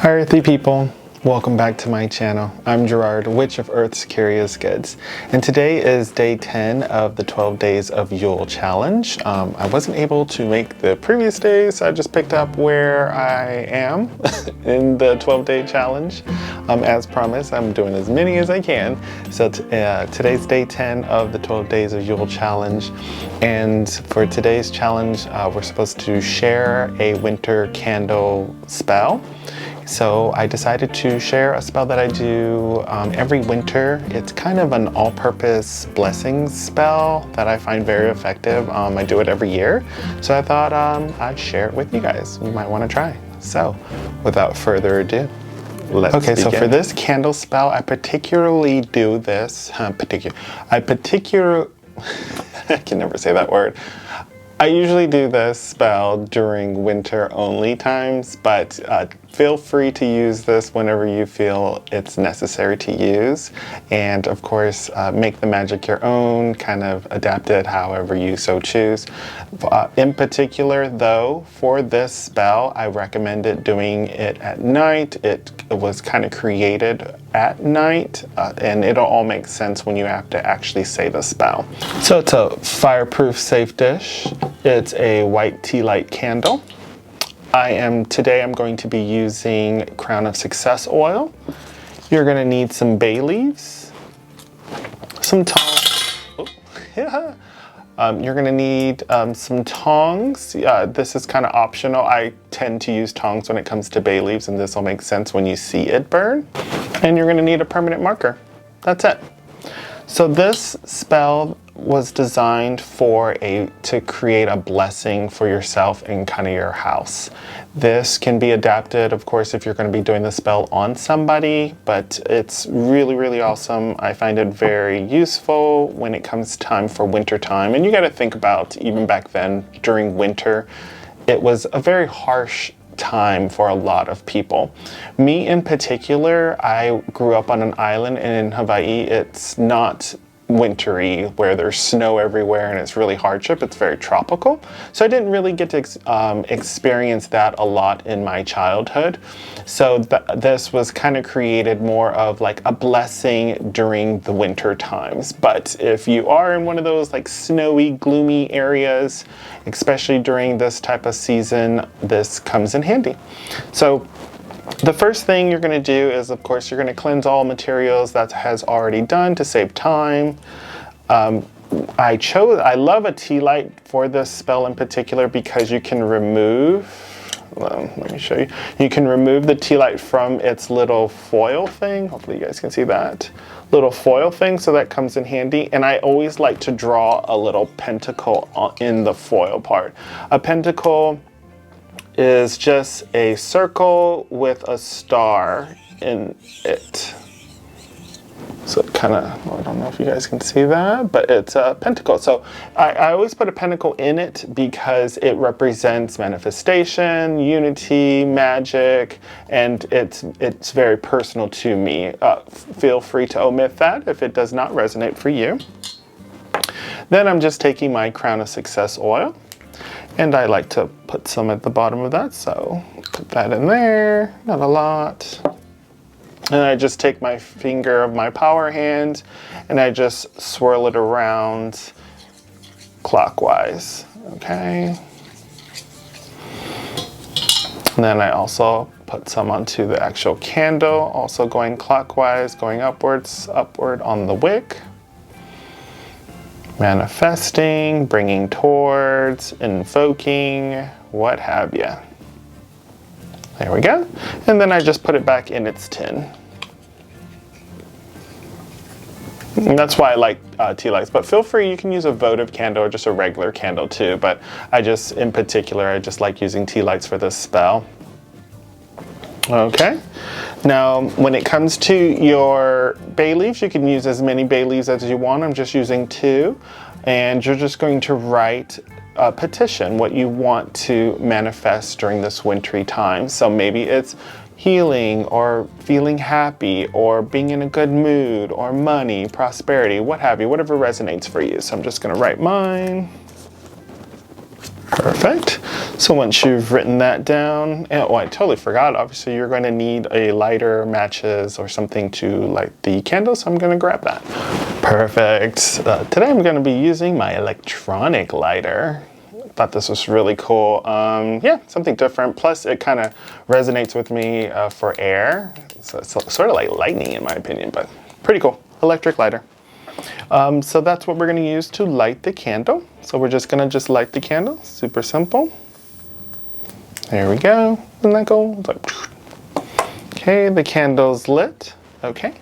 Hi Earthy people, welcome back to my channel. I'm Gerard, Witch of Earth's Curious Goods, and today is day 10 of the 12 days of Yule challenge. I wasn't able to make the previous days, so I just picked up where I am in the 12-day challenge. As promised, I'm doing as many as I can. So today's day 10 of the 12 days of Yule challenge, and for today's challenge, we're supposed to share a winter candle spell. So I decided to share a spell that I do every winter. It's kind of an all-purpose blessings spell that I find very effective. I do it every year. So I thought I'd share it with you guys. You might want to try. So without further ado, let's begin. So for this candle spell, I particularly do this, I can never say that word. I usually do this spell during winter only times, but feel free to use this whenever you feel it's necessary to use. And of course, make the magic your own, kind of adapt it however you so choose. In particular though, for this spell, I recommend doing it at night. It was kind of created at night, and it'll all make sense when you have to actually say the spell. So it's a fireproof safe dish. It's a white tea light candle. Today I'm going to be using Crown of Success oil. You're going to need some bay leaves, some tongs. You're going to need some tongs. This is kind of optional. I tend to use tongs when it comes to bay leaves, and this will make sense when you see it burn. And you're going to need a permanent marker. That's it. So this spell was designed to create a blessing for yourself and kind of your house. This can be adapted, of course, if you're going to be doing the spell on somebody, but it's really, really awesome. I find it very useful when it comes time for winter time. And you got to think about, even back then, during winter, it was a very harsh time for a lot of people. Me in particular, I grew up on an island, and in Hawaii it's not wintry where there's snow everywhere and it's really hardship. It's very tropical. So I didn't really get to experience that a lot in my childhood. So this was kind of created more of like a blessing during the winter times. But if you are in one of those like snowy, gloomy areas, especially during this type of season, this comes in handy. So the first thing you're going to do is, of course, you're going to cleanse all materials that has already done to save time. I love a tea light for this spell in particular because you can remove, let me show you. You can remove the tea light from its little foil thing. Hopefully you guys can see that little foil thing, so that comes in handy. And I always like to draw a little pentacle in the foil part. A pentacle is just a circle with a star in it. So it kind of, I don't know if you guys can see that, but it's a pentacle. So I always put a pentacle in it because it represents manifestation, unity, magic, and it's very personal to me. Feel free to omit that if it does not resonate for you. Then I'm just taking my Crown of Success oil. And I like to put some at the bottom of that, so put that in there, not a lot. And I just take my finger of my power hand and I just swirl it around clockwise, okay? And then I also put some onto the actual candle, also going clockwise, going upward on the wick. Manifesting, bringing towards, invoking, what have you. There we go. And then I just put it back in its tin. And that's why I like tea lights, but feel free, you can use a votive candle or just a regular candle too, but in particular, I just like using tea lights for this spell. Okay, now when it comes to your bay leaves, you can use as many bay leaves as you want. I'm just using 2, and you're just going to write a petition, what you want to manifest during this wintry time. So maybe it's healing, or feeling happy, or being in a good mood, or money, prosperity, what have you, whatever resonates for you. So I'm just going to write mine. Perfect. So once you've written that down, and, oh, I totally forgot, obviously you're going to need a lighter, matches, or something to light the candle, so I'm going to grab that. Perfect. Today I'm going to be using my electronic lighter. Thought this was really cool. Yeah, something different. Plus it kind of resonates with me for air. So it's sort of like lightning in my opinion, but pretty cool. Electric lighter. So that's what we're going to use to light the candle. So we're just going to light the candle. Super simple. There we go. Isn't that cool? Okay, the candle's lit. Okay.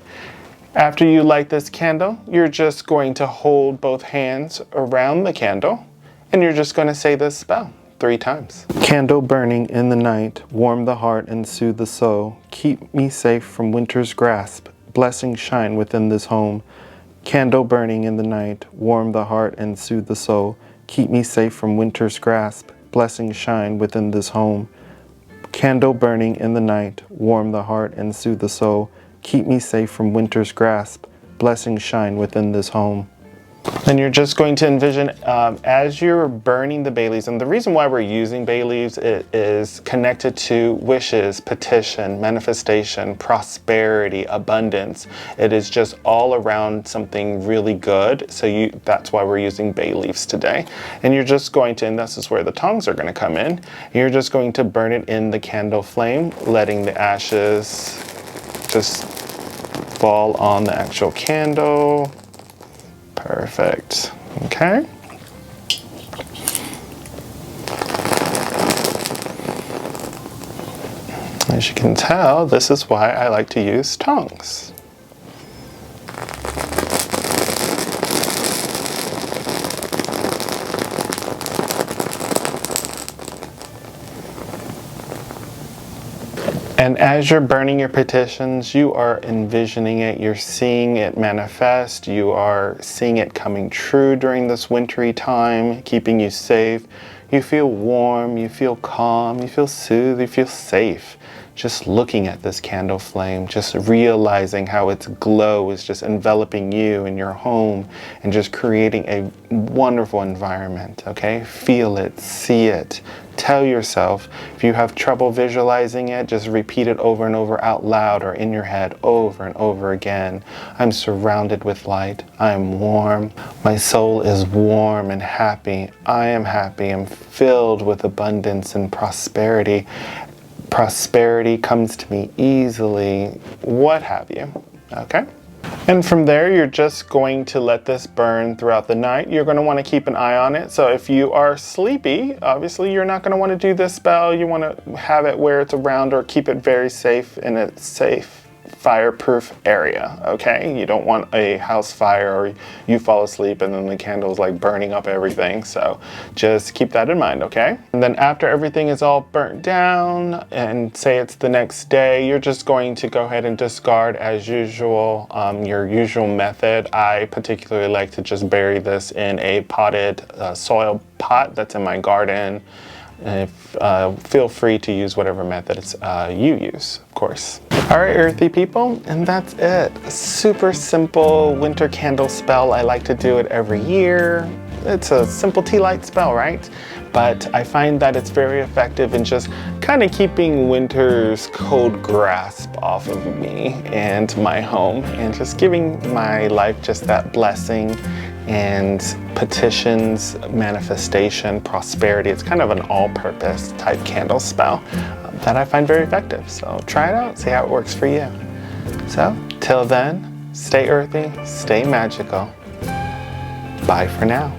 After you light this candle, you're just going to hold both hands around the candle and you're just going to say this spell 3 times. Candle burning in the night, warm the heart and soothe the soul. Keep me safe from winter's grasp. Blessings shine within this home. Candle burning in the night, warm the heart and soothe the soul. Keep me safe from winter's grasp. Blessings shine within this home. Candle burning in the night, warm the heart and soothe the soul. Keep me safe from winter's grasp. Blessings shine within this home. Then you're just going to envision as you're burning the bay leaves, and the reason why we're using bay leaves is connected to wishes, petition, manifestation, prosperity, abundance. It is just all around something really good. So that's why we're using bay leaves today. And you're just going to, and this is where the tongs are going to come in. You're just going to burn it in the candle flame, letting the ashes just fall on the actual candle. Perfect. Okay. As you can tell, this is why I like to use tongs. And as you're burning your petitions, you are envisioning it, you're seeing it manifest, you are seeing it coming true during this wintry time, keeping you safe. You feel warm, you feel calm, you feel soothed, you feel safe. Just looking at this candle flame, just realizing how its glow is just enveloping you and your home and just creating a wonderful environment, okay? Feel it, see it. Tell yourself, if you have trouble visualizing it, just repeat it over and over out loud or in your head over and over again. I'm surrounded with light. I am warm. My soul is warm and happy. I am happy. I'm filled with abundance and prosperity. Prosperity comes to me easily, what have you, okay? And from there, you're just going to let this burn throughout the night. You're going to want to keep an eye on it. So if you are sleepy, obviously you're not going to want to do this spell. You want to have it where it's around or keep it very safe in a safe, fireproof area, okay? You don't want a house fire or you fall asleep and then the candle's like burning up everything. So just keep that in mind, okay? And then after everything is all burnt down and say it's the next day, you're just going to go ahead and discard as usual, your usual method. I particularly like to just bury this in a potted soil pot that's in my garden. Feel free to use whatever methods you use, of course. All right, earthy people, and that's it. A super simple winter candle spell. I like to do it every year. It's a simple tea light spell, right? But I find that it's very effective in just kind of keeping winter's cold grasp off of me and my home and just giving my life just that blessing and petitions, manifestation, prosperity. It's kind of an all-purpose type candle spell that I find very effective. So try it out, see how it works for you. So till then, stay earthy, stay magical. Bye for now.